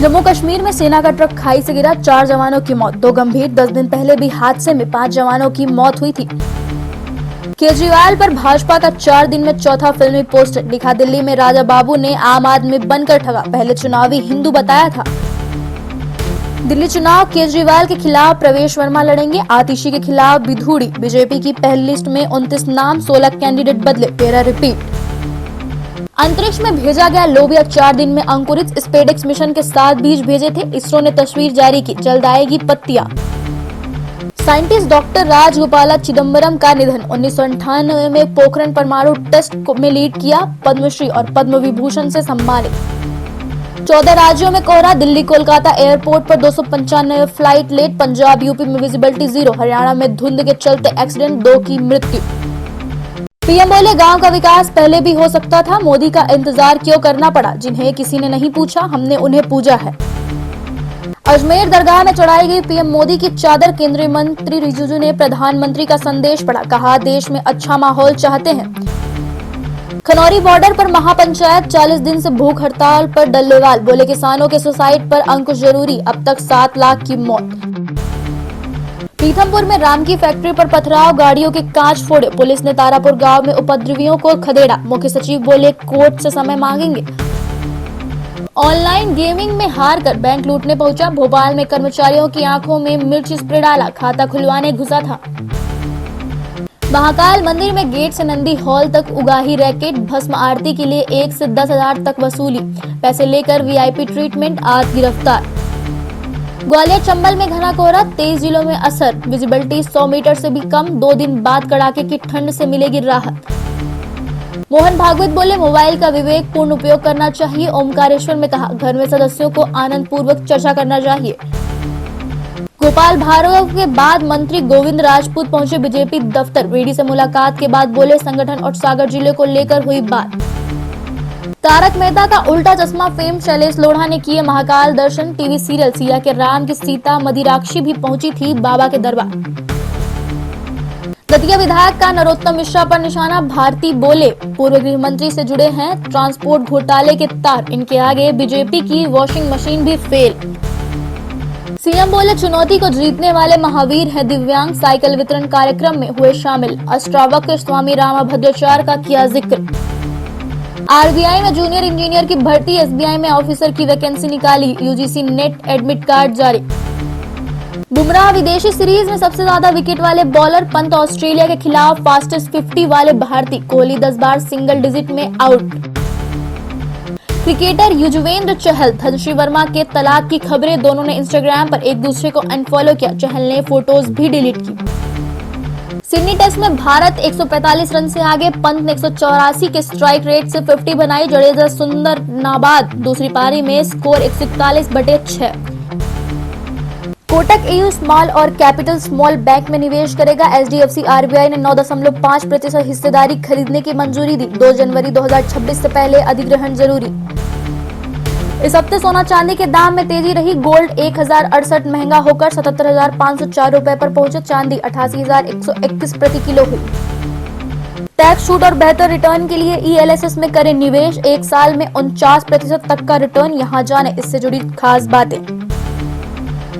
जम्मू कश्मीर में सेना का ट्रक खाई से गिरा, 4 जवानों की मौत, 2 गंभीर। 10 दिन पहले भी हादसे में 5 जवानों की मौत हुई थी। केजरीवाल पर भाजपा का 4 दिन में चौथा फिल्मी पोस्टर लिखा। दिल्ली में राजा बाबू ने आम आदमी बनकर ठगा, पहले चुनावी हिंदू बताया था। दिल्ली चुनाव, केजरीवाल के खिलाफ प्रवेश वर्मा लड़ेंगे, आतिशी के खिलाफ बिधूड़ी। बीजेपी की पहली लिस्ट में 29 नाम, 16 कैंडिडेट बदले, 13 रिपीट। अंतरिक्ष में भेजा गया लोबिया 4 दिन में अंकुरित, स्पेसएक्स मिशन के 7 बीज भेजे थे। इसरो ने तस्वीर जारी की, जल्द आएगी पत्तियां। साइंटिस्ट डॉक्टर राजगोपाला चिदम्बरम का निधन। 1998 में पोखरण परमाणु टेस्ट में लीड किया, पद्मश्री और पद्म विभूषण से सम्मानित। 14 राज्यों में कोहरा, दिल्ली कोलकाता एयरपोर्ट पर 295 फ्लाइट लेट। पंजाब यूपी में विजिबिलिटी 0, हरियाणा में धुंध के चलते एक्सीडेंट, 2 की मृत्यु। पीएम बोले, गांव का विकास पहले भी हो सकता था, मोदी का इंतजार क्यों करना पड़ा। जिन्हें किसी ने नहीं पूछा, हमने उन्हें पूजा है। अजमेर दरगाह में चढ़ाई गई पीएम मोदी की चादर, केंद्रीय मंत्री रिजिजू ने प्रधानमंत्री का संदेश पढ़ा, कहा देश में अच्छा माहौल चाहते हैं। खनौरी बॉर्डर पर महापंचायत, 40 दिन से भूख हड़ताल पर डल्लेवाल, बोले किसानों के सुसाइड पर अंकुश जरूरी, अब तक 7 लाख की मौत। पीथमपुर में राम की फैक्ट्री पर पथराव, गाड़ियों के कांच फोड़े, पुलिस ने तारापुर गांव में उपद्रवियों को खदेड़ा, मुख्य सचिव बोले कोर्ट से समय मांगेंगे। ऑनलाइन गेमिंग में हार कर बैंक लूटने पहुंचा, भोपाल में कर्मचारियों की आंखों में मिर्च स्प्रे डाला, खाता खुलवाने घुसा था। महाकाल मंदिर में गेट से नंदी हॉल तक उगाही रैकेट, भस्म आरती के लिए 1 से 10,000 तक वसूली, पैसे लेकर वीआईपी ट्रीटमेंट, आज गिरफ्तार। ग्वालियर चंबल में घना कोहरा, 23 जिलों में असर, विजिबिलिटी 100 मीटर से भी कम, 2 दिन बाद कड़ाके की ठंड से मिलेगी राहत। मोहन भागवत बोले, मोबाइल का विवेक पूर्ण उपयोग करना चाहिए। ओमकारेश्वर में कहा, घर में सदस्यों को आनंद पूर्वक चर्चा करना चाहिए। गोपाल भार्गव के बाद मंत्री गोविंद राजपूत पहुंचे बीजेपी दफ्तर, वीडी से मुलाकात के बाद बोले संगठन और सागर जिले को लेकर हुई बात। तारक मेहता का उल्टा चश्मा फेम शैलेश लोढ़ा ने किए महाकाल दर्शन, टीवी सीरियल सिया के राम की सीता मदिराक्षी भी पहुंची थी बाबा के दरबार। दतिया विधायक का नरोत्तम मिश्रा पर निशाना, भारती बोले पूर्व गृह मंत्री से जुड़े हैं ट्रांसपोर्ट घोटाले के तार, इनके आगे बीजेपी की वॉशिंग मशीन भी फेल। सीएम बोले चुनौती को जीतने वाले महावीर है दिव्यांग, साइकिल वितरण कार्यक्रम में हुए शामिल, अष्टावक्र स्वामी रामाभद्राचार्य का किया जिक्र। आरबीआई में जूनियर इंजीनियर की भर्ती, एसबीआई में ऑफिसर की वैकेंसी निकाली, यूजीसी नेट एडमिट कार्ड जारी। बुमराह विदेशी सीरीज में सबसे ज्यादा विकेट वाले बॉलर, पंत ऑस्ट्रेलिया के खिलाफ फास्टेस्ट 50 वाले भारतीय, कोहली 10 बार सिंगल डिजिट में आउट। क्रिकेटर युजवेंद्र चहल, धनश्री वर्मा के तलाक की खबरें, दोनों ने इंस्टाग्राम पर एक दूसरे को अनफॉलो किया, चहल ने फोटोज भी डिलीट की। सिडनी टेस्ट में भारत 145 रन से आगे, पंत ने 184 के स्ट्राइक रेट से 50 बनाई, जडेजा सुंदर नाबाद, दूसरी पारी में स्कोर 141/6। कोटक एयू स्मॉल और कैपिटल स्मॉल बैंक में निवेश करेगा, एचडीएफसी आरबीआई ने 9.5% हिस्सेदारी खरीदने की मंजूरी दी, 2 जनवरी 2026 से पहले अधिग्रहण जरूरी। इस हफ्ते सोना चांदी के दाम में तेजी रही, गोल्ड 1068 महंगा होकर 77,504 रुपए पर पहुंचे, चांदी 88,121 प्रति किलो हुई। टैक्स छूट और बेहतर रिटर्न के लिए ईएलएसएस में करें निवेश, 1 साल में 49% तक का रिटर्न, यहां जाने इससे जुड़ी खास बातें।